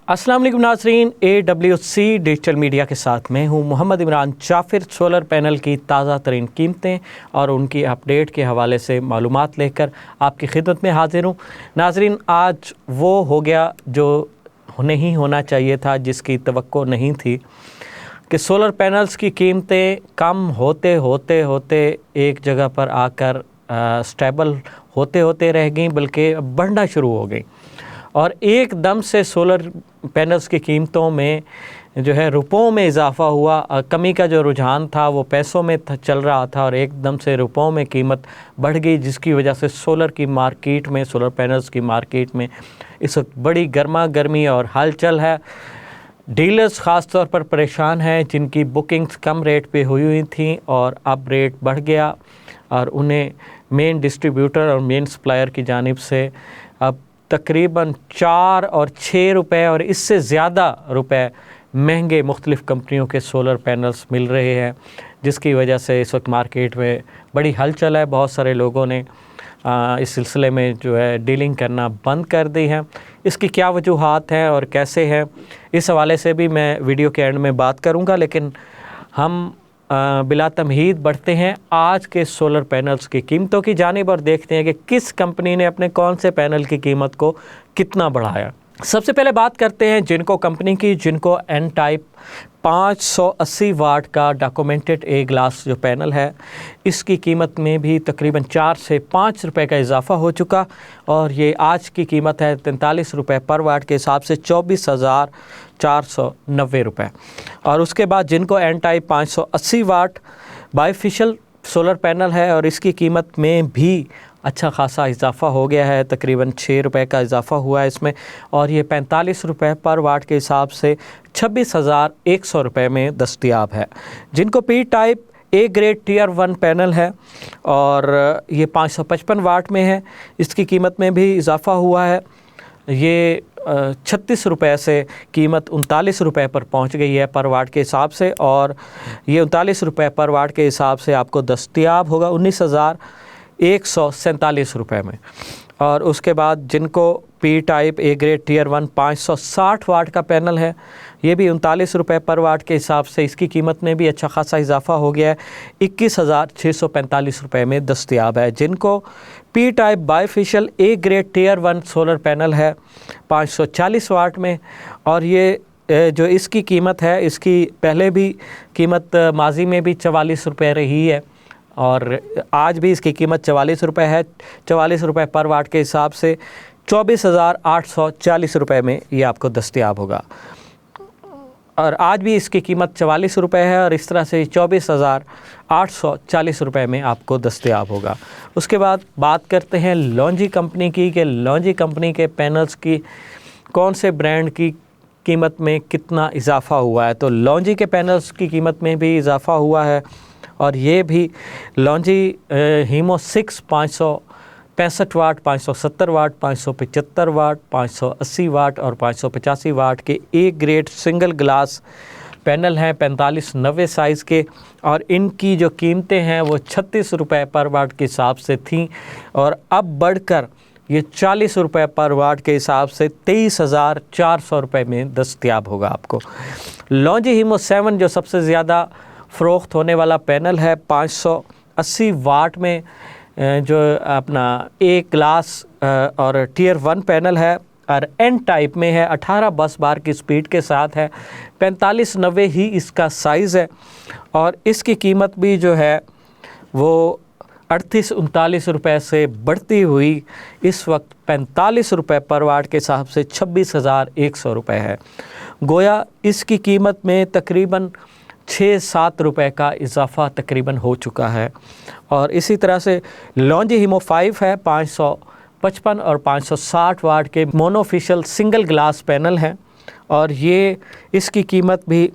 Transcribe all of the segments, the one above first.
अस्सलाम वालेकुम नाज़रीन, AWC डिजिटल मीडिया के साथ मैं हूं मोहम्मद इमरान जाफ़िर। सोलर पैनल की ताज़ा तरीन कीमतें और उनकी अपडेट के हवाले से मालूमात लेकर आपकी खिदमत में हाज़िर हूं। नाज़रीन, आज वो हो गया जो नहीं होना चाहिए था, जिसकी तवक्को नहीं थी कि सोलर पैनल्स की कीमतें कम होते होते होते एक जगह पर आकर स्टेबल होते होते रह गई, बल्कि बढ़ना शुरू हो गई और एकदम से सोलर पैनल्स की कीमतों में जो है रुपयों में इजाफ़ा हुआ। कमी का जो रुझान था वो पैसों में चल रहा था और एकदम से रुपयों में कीमत बढ़ गई, जिसकी वजह से सोलर पैनल्स की मार्केट में इस वक्त बड़ी गर्मा गर्मी और हलचल है। डीलर्स ख़ास तौर पर परेशान हैं, जिनकी बुकिंग्स कम रेट पे हुई थी और अब रेट बढ़ गया और उन्हें मेन डिस्ट्रीब्यूटर और मेन सप्लायर की जानिब से अब तकरीबन 4 और 6 रुपए और इससे ज़्यादा रुपए महंगे मुख्तलिफ़ कंपनियों के सोलर पैनल्स मिल रहे हैं, जिसकी वजह से इस वक्त मार्केट में बड़ी हलचल है। बहुत सारे लोगों ने इस सिलसिले में जो है डीलिंग करना बंद कर दी है। इसकी क्या वजूहात हैं और कैसे हैं, इस हवाले से भी मैं वीडियो के एंड में बात करूंगा, लेकिन हम बिला तमहीद बढ़ते हैं आज के सोलर पैनल्स की कीमतों की जानिब और देखते हैं कि किस कंपनी ने अपने कौन से पैनल की कीमत को कितना बढ़ाया। सबसे पहले बात करते हैं जिनको कंपनी की, जिनको एन टाइप 580 वाट का डॉक्यूमेंटेड ए ग्लास जो पैनल है, इसकी कीमत में भी तकरीबन 4 से 5 रुपए का इजाफ़ा हो चुका और ये आज की कीमत है 43 रुपए पर वाट के हिसाब से 24,490 रुपये। और उसके बाद जिनको एन टाइप 580 वाट बाईफिशियल सोलर पैनल है और इसकी कीमत में भी अच्छा खासा इजाफ़ा हो गया है, तकरीबन 6 रुपए का इजाफ़ा हुआ है इसमें और ये 45 रुपए पर वाट के हिसाब से 26,100 रुपये में दस्तयाब है। जिनको P type A grade tier 1 panel है और ये 555 वाट में है, इसकी कीमत में भी इजाफ़ा हुआ है। ये 36 रुपये से कीमत 39 रुपये पर पहुंच गई है पर वाट के हिसाब से और ये 39 रुपये पर वाट के हिसाब से आपको दस्तयाब होगा 19,147 रुपये में। और उसके बाद जिनको P type A grade tier 1 560 watt का पैनल है, ये भी 39 रुपये पर वाट के हिसाब से इसकी कीमत में भी अच्छा खासा इजाफ़ा हो गया है, 21,645 रुपये में दस्तयाब है। जिनको P type bifacial A grade tier 1 solar panel है 540 वाट में और ये जो इसकी कीमत है, इसकी पहले भी कीमत माजी में भी 44 रुपये रही है और आज भी इसकी कीमत 44 रुपये है। 44 रुपये पर वाट के हिसाब से 24,840 रुपये में ये आपको दस्तयाब होगा और आज भी इसकी कीमत 44 रुपये है और इस तरह से 24,840 रुपये में आपको दस्तयाब होगा। उसके बाद बात करते हैं लॉन्जी कंपनी की कि लॉन्जी कंपनी के पैनल्स की कौन से ब्रांड की क़ीमत में कितना इजाफ़ा हुआ है। तो लॉन्जी के पैनल्स की कीमत में भी इजाफ़ा हुआ है और ये भी लॉन्जी हीमो 6 565 वाट, 570 वाट, 575 वाट, 580 वाट और 585 वाट के A grade single glass panel हैं 4590 साइज़ के और इनकी जो कीमतें हैं वो 36 रुपये पर वाट के हिसाब से थीं और अब बढ़कर ये 40 रुपये पर वाट के हिसाब से 23,400 रुपये में दस्तयाब होगा आपको। लॉन्जी हीमो 7 जो सबसे ज़्यादा फ़रोख्त होने वाला पैनल है 580 वाट में, जो अपना एक ग्लास और टियर 1 पैनल है और एन टाइप में है, 18 बस बार की स्पीड के साथ है, 4590 ही इसका साइज़ है और इसकी कीमत भी जो है वो 38-39 रुपये से बढ़ती हुई इस वक्त 45 रुपये पर वाट के हिसाब से 26,100 रुपये है। गोया इसकी कीमत में तकरीबन 6-7 रुपये का इजाफ़ा तकरीबन हो चुका है। और इसी तरह से लॉन्जी हीमो 5 है 555 और 560 वाट के मोनोफिशियल सिंगल ग्लास पैनल हैं और ये इसकी कीमत भी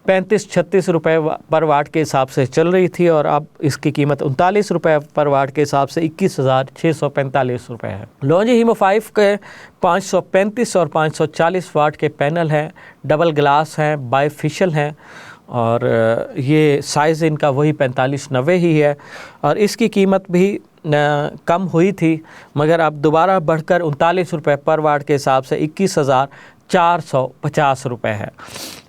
35-36 रुपये पर वाट के हिसाब से चल रही थी और अब इसकी कीमत 39 रुपये पर वाट के हिसाब से 21,645 रुपये है। लॉन्जी हीमो 5 के 535 और 540 वाट के पैनल हैं, डबल ग्लास हैं, बाईफिशियल हैं और ये साइज़ इनका वही 4590 ही है और इसकी कीमत भी कम हुई थी मगर अब दोबारा बढ़कर 39 रुपये पर वाट के हिसाब से 450 रुपये है।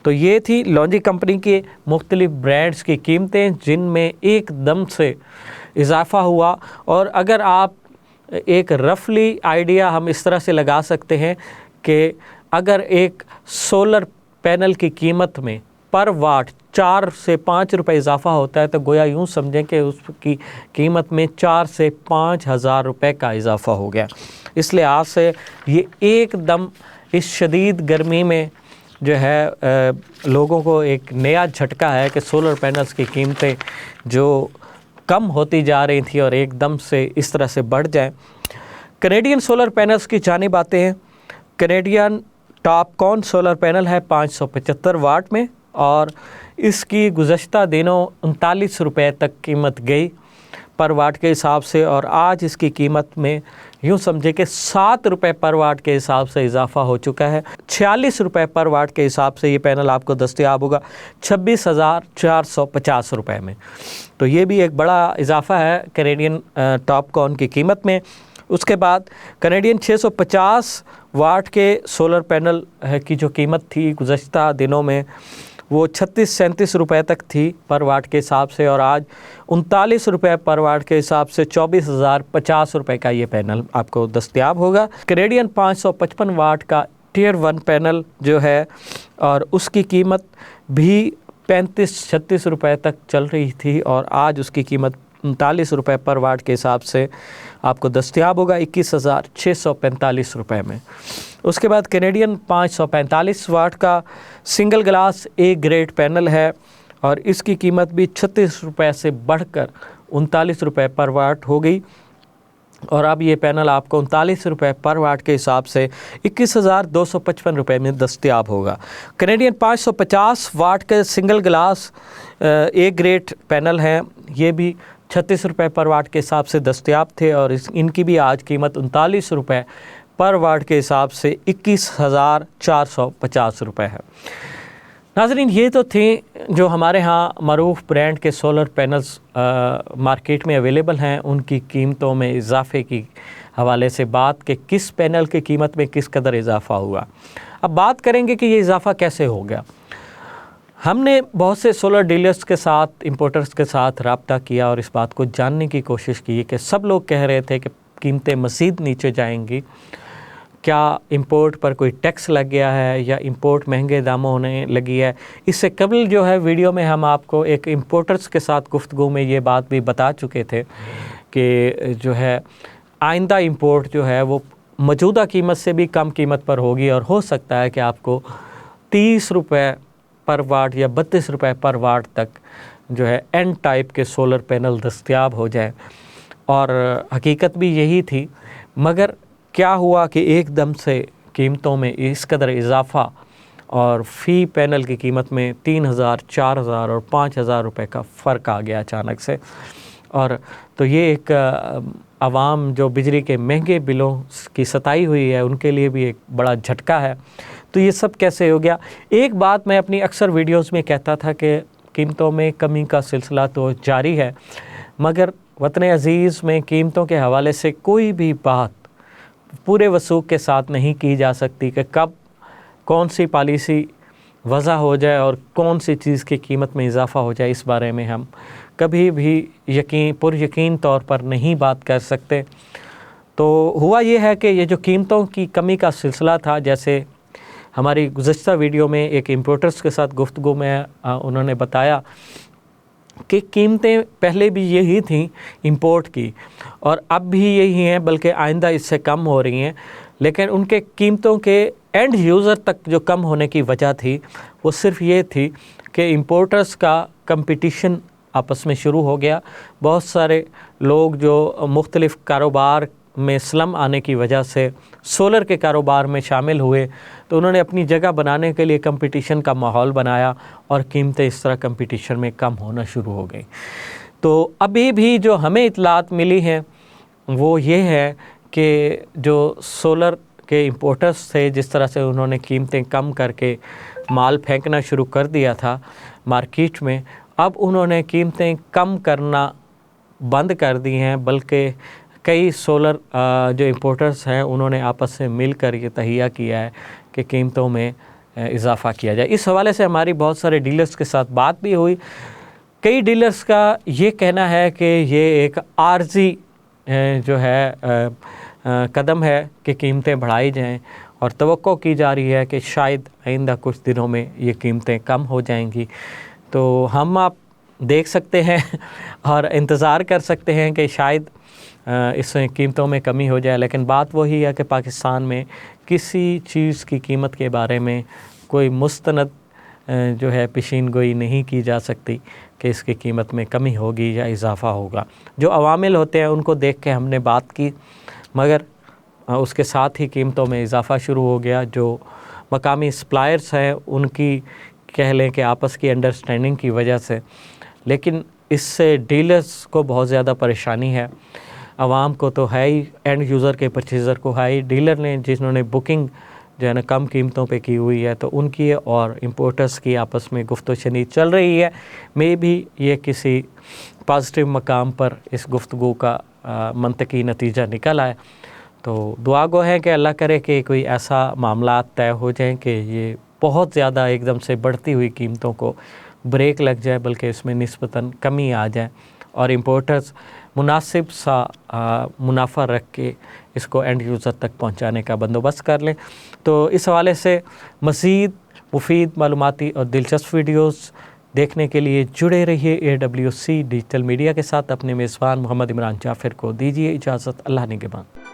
तो ये थी लॉन्जी कंपनी के मुख्तलिफ ब्रांड्स की कीमतें जिनमें एकदम से इजाफ़ा हुआ। और अगर आप एक रफली आइडिया हम इस तरह से लगा सकते हैं कि अगर एक सोलर पैनल की कीमत में पर वाट 4 से 5 रुपये इजाफ़ा होता है तो गोया यूँ समझें कि उसकी कीमत में 4 से 5 हज़ार रुपये का इजाफ़ा हो गया। इस लिहाज से ये एकदम इस शदीद गर्मी में जो है लोगों को एक नया झटका है कि सोलर पैनल्स की कीमतें जो कम होती जा रही थी और एकदम से इस तरह से बढ़ जाएं। कैनेडियन सोलर पैनल्स की जानिब आते हैं। कैनेडियन टॉपकॉन सोलर पैनल है 575 वाट में और इसकी गुज़श्ता दिनों 39 रुपये तक कीमत गई पर वाट के हिसाब से, और आज इसकी कीमत में यूँ समझे कि 7 रुपये पर वाट के हिसाब से इजाफ़ा हो चुका है। 46 रुपये पर वाट के हिसाब से ये पैनल आपको दस्तयाब होगा 26,450 रुपये में। तो ये भी एक बड़ा इजाफ़ा है कैनेडियन टॉपकॉन की कीमत में। उसके बाद कैनेडियन 650 वाट के सोलर पैनल की जो कीमत थी गुज़श्ता दिनों में वो 36-37 रुपये तक थी पर वाट के हिसाब से, और आज 39 रुपये पर वाट के हिसाब से 24,050 रुपये का ये पैनल आपको दस्तयाब होगा। कैनेडियन 555 वाट का टियर 1 पैनल जो है और उसकी कीमत भी 35-36 रुपये तक चल रही थी और आज उसकी कीमत 39 रुपये पर वाट के हिसाब से आपको दस्तयाब होगा 21,645 रुपये में। उसके बाद कैनेडियन 545 वाट का single glass A grade panel है और इसकी कीमत भी 36 रुपये से बढ़कर 39 रुपये पर वाट हो गई और अब ये पैनल आपको 39 रुपये पर वाट के हिसाब से 21,255 रुपये में दस्तयाब होगा। कैनेडियन 550 वाट के single glass A grade panel हैं, ये भी 36 रुपये पर वाट के हिसाब से दस्तयाब थे और इनकी भी आज कीमत 39 रुपये पर वाट के हिसाब से 21,450 रुपये है। नाज़रीन, ये तो थे जो हमारे यहाँ मरूफ ब्रांड के सोलर पैनल्स मार्केट में अवेलेबल हैं, उनकी कीमतों में इजाफे की हवाले से बात कि किस पैनल की कीमत में किस कदर इजाफ़ा हुआ। अब बात करेंगे कि ये इजाफ़ा कैसे हो गया। हमने बहुत से सोलर डीलर्स के साथ, इंपोर्टर्स के साथ रब्ता किया और इस बात को जानने की कोशिश की कि सब लोग कह रहे थे कि कीमतें मज़ीद नीचे जाएंगी, क्या इंपोर्ट पर कोई टैक्स लग गया है या इंपोर्ट महंगे दामों होने लगी है। इससे कबल जो है वीडियो में हम आपको एक इंपोर्टर्स के साथ गुफ्तगू में ये बात भी बता चुके थे कि जो है आइंदा इंपोर्ट जो है वो मौजूदा कीमत से भी कम कीमत पर होगी और हो सकता है कि आपको 30 रुपये पर वाट या 32 रुपये पर वाट तक जो है एन टाइप के सोलर पैनल दस्तयाब हो जाए। और हकीकत भी यही थी, मगर क्या हुआ कि एकदम से कीमतों में इस कदर इजाफ़ा और फ़ी पैनल की कीमत में 3,000, 4,000 और 5,000 रुपये का फ़र्क आ गया अचानक से। और तो ये एक आवाम जो बिजली के महंगे बिलों की सताई हुई है उनके लिए भी एक बड़ा झटका है। तो ये सब कैसे हो गया। एक बात मैं अपनी अक्सर वीडियोस में कहता था कि कीमतों में कमी का सिलसिला तो जारी है, मगर वतन अज़ीज़ में कीमतों के हवाले से कोई भी बात पूरे वसूख के साथ नहीं की जा सकती कि कब कौन सी पॉलिसी वज़ा हो जाए और कौन सी चीज़ की कीमत में इजाफ़ा हो जाए, इस बारे में हम कभी भी पुरयकीन तौर पर नहीं बात कर सकते। तो हुआ ये है कि ये जो कीमतों की कमी का सिलसिला था, जैसे हमारी गुज़श्ता वीडियो में एक इंपोर्टर्स के साथ गुफ्तगू में उन्होंने बताया कि कीमतें पहले भी यही थी इंपोर्ट की और अब भी यही हैं, बल्कि आइंदा इससे कम हो रही हैं। लेकिन उनके कीमतों के एंड यूज़र तक जो कम होने की वजह थी वो सिर्फ ये थी कि इंपोर्टर्स का कंपटीशन आपस में शुरू हो गया। बहुत सारे लोग जो मुख्तलिफ़ कारोबार में स्लम आने की वजह से सोलर के कारोबार में शामिल हुए, तो उन्होंने अपनी जगह बनाने के लिए कंपटीशन का माहौल बनाया और कीमतें इस तरह कंपटीशन में कम होना शुरू हो गई। तो अभी भी जो हमें इतलात मिली हैं वो ये है कि जो सोलर के इंपोर्टर्स थे, जिस तरह से उन्होंने कीमतें कम करके माल फेंकना शुरू कर दिया था मार्केट में, अब उन्होंने कीमतें कम करना बंद कर दी हैं, बल्कि कई सोलर जो इंपोर्टर्स हैं उन्होंने आपस में मिलकर ये तहिया किया है कि कीमतों में इजाफ़ा किया जाए। इस हवाले से हमारी बहुत सारे डीलर्स के साथ बात भी हुई। कई डीलर्स का ये कहना है कि ये एक आर्जी जो है कदम है कि कीमतें बढ़ाई जाएं और तवक्को की जा रही है कि शायद आइंदा कुछ दिनों में ये कीमतें कम हो जाएंगी। तो हम आप देख सकते हैं और इंतज़ार कर सकते हैं कि शायद इसमें कीमतों में कमी हो जाए। लेकिन बात वही है कि पाकिस्तान में किसी चीज़ की कीमत के बारे में कोई मुस्तनद जो है पेशीन गोई नहीं की जा सकती कि इसकी कीमत में कमी होगी या इजाफ़ा होगा। जो अवामिल होते हैं उनको देख के हमने बात की, मगर उसके साथ ही कीमतों में इजाफ़ा शुरू हो गया। जो मकामी सप्लायर्स हैं उनकी कह लें कि आपस की अंडरस्टैंडिंग की वजह से, लेकिन इससे डीलर्स को बहुत ज़्यादा परेशानी है। आवाम को तो है ही, एंड यूज़र के परचेज़र को है ही। डीलर ने जिन्होंने बुकिंग जो है ना कम कीमतों पे की हुई है, तो उनकी और इंपोर्टर्स की आपस में गुफ्तगू चल रही है। मे भी ये किसी पॉजिटिव मकाम पर इस गुफ्तगू का मंतकी नतीजा निकल आए। तो दुआ गो है कि अल्लाह करे कि कोई ऐसा मामला तय हो जाए कि ये बहुत ज़्यादा एकदम से बढ़ती हुई कीमतों को ब्रेक लग जाए, बल्कि इसमें निस्बतन कमी आ जाए और इंपोर्टर्स मुनासिब सा मुनाफा रख के इसको एंड यूज़र तक पहुंचाने का बंदोबस्त कर लें। तो इस हवाले से मज़ीद मुफीद मालूमाती और दिलचस्प वीडियोज़ देखने के लिए जुड़े रहिए AWC डिजिटल मीडिया के साथ। अपने मेज़बान मोहम्मद इमरान जाफ़िर को दीजिए इजाज़त। अल्लाह निगहबान।